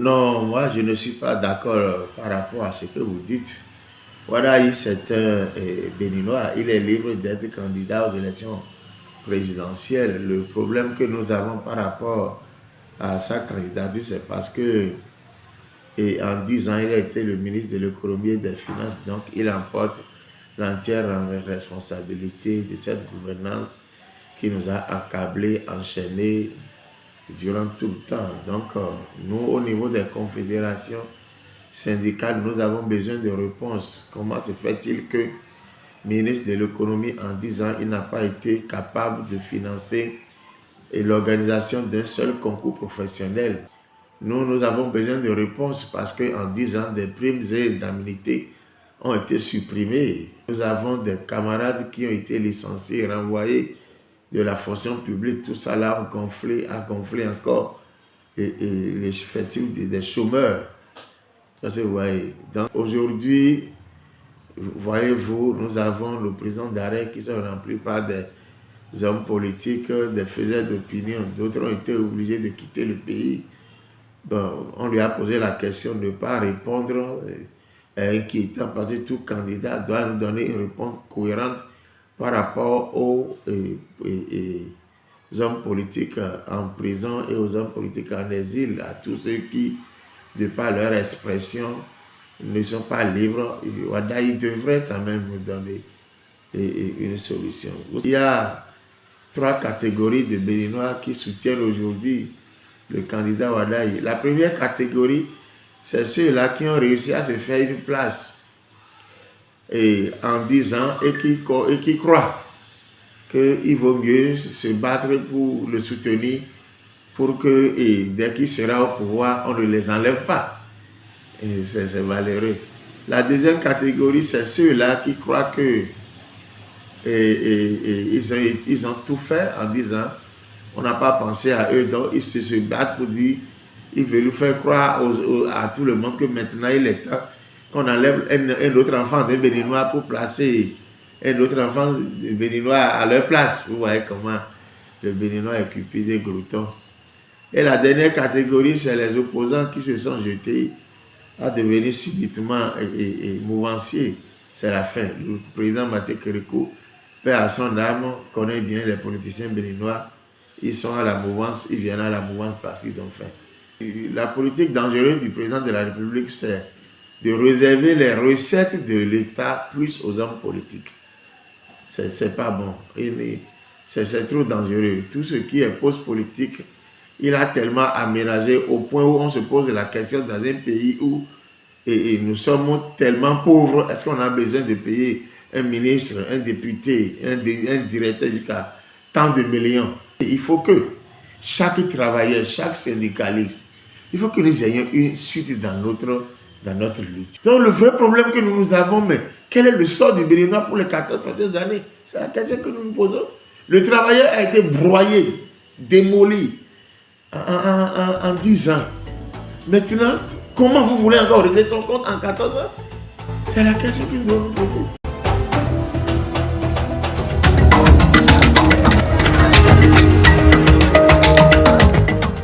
Non, moi je ne suis pas d'accord par rapport à ce que vous dites. Wadaï, c'est un Béninois, il est libre d'être candidat aux élections présidentielles. Le problème que nous avons par rapport à sa candidature, c'est parce que en 10 ans, il a été le ministre de l'économie et des finances, donc il emporte l'entière responsabilité de cette gouvernance qui nous a accablés, enchaînés durant tout le temps. Donc, nous, au niveau des confédérations syndicales, nous avons besoin de réponses. Comment se fait-il que, ministre de l'économie, en 10 ans, il n'a pas été capable de financer l'organisation d'un seul concours professionnel? Nous avons besoin de réponses parce qu'en 10 ans, des primes et indemnités ont été supprimées. Nous avons des camarades qui ont été licenciés, renvoyés de la fonction publique. Tout ça là a gonflé encore les effectifs des chômeurs. Vous voyez. Donc aujourd'hui, voyez-vous, nous avons le président d'arrêt qui sont remplis par des hommes politiques, des faiseurs d'opinion. D'autres ont été obligés de quitter le pays. Bon, on lui a posé la question de ne pas répondre inquiétant parce que tout candidat doit nous donner une réponse cohérente par rapport aux hommes politiques en prison et aux hommes politiques en exil, à tous ceux qui, de par leur expression, ne sont pas libres. Il devrait quand même nous donner une solution. Il y a 3 catégories de Béninois qui soutiennent aujourd'hui le candidat Wadaï. La première catégorie, c'est ceux-là qui ont réussi à se faire une place en 10 ans et qui croient qu'il vaut mieux se battre pour le soutenir pour que dès qu'il sera au pouvoir, on ne les enlève pas. C'est malheureux. La deuxième catégorie, c'est ceux-là qui croient que ils ont tout fait en 10 ans. On n'a pas pensé à eux, donc ils se battent pour dire, ils veulent faire croire à tout le monde que maintenant il est temps qu'on enlève un autre enfant d'un Béninois pour placer un autre enfant de Béninois à leur place. Vous voyez comment le Béninois est cupide et glouton. Et la dernière catégorie, c'est les opposants qui se sont jetés à devenir subitement mouvanciers. C'est la fin. Le président Mathieu Kérékou, paix à son âme, connaît bien les politiciens béninois. Ils sont à la mouvance, ils viennent à la mouvance parce qu'ils ont faim. La politique dangereuse du président de la République, c'est de réserver les recettes de l'État plus aux hommes politiques. C'est pas bon. C'est trop dangereux. Tout ce qui est poste politique, il a tellement aménagé au point où on se pose la question dans un pays où nous sommes tellement pauvres. Est-ce qu'on a besoin de payer un ministre, un député, un directeur jusqu'à tant de millions? Il faut que chaque travailleur, chaque syndicaliste, il faut que nous ayons une suite dans notre lutte. Donc le vrai problème que nous avons, mais quel est le sort du Béninois pour les 14 prochaines années? C'est la question que nous nous posons. Le travailleur a été broyé, démoli en 10 ans. Maintenant, comment vous voulez encore régler son compte en 14 ans? C'est la question que nous devons nous poser.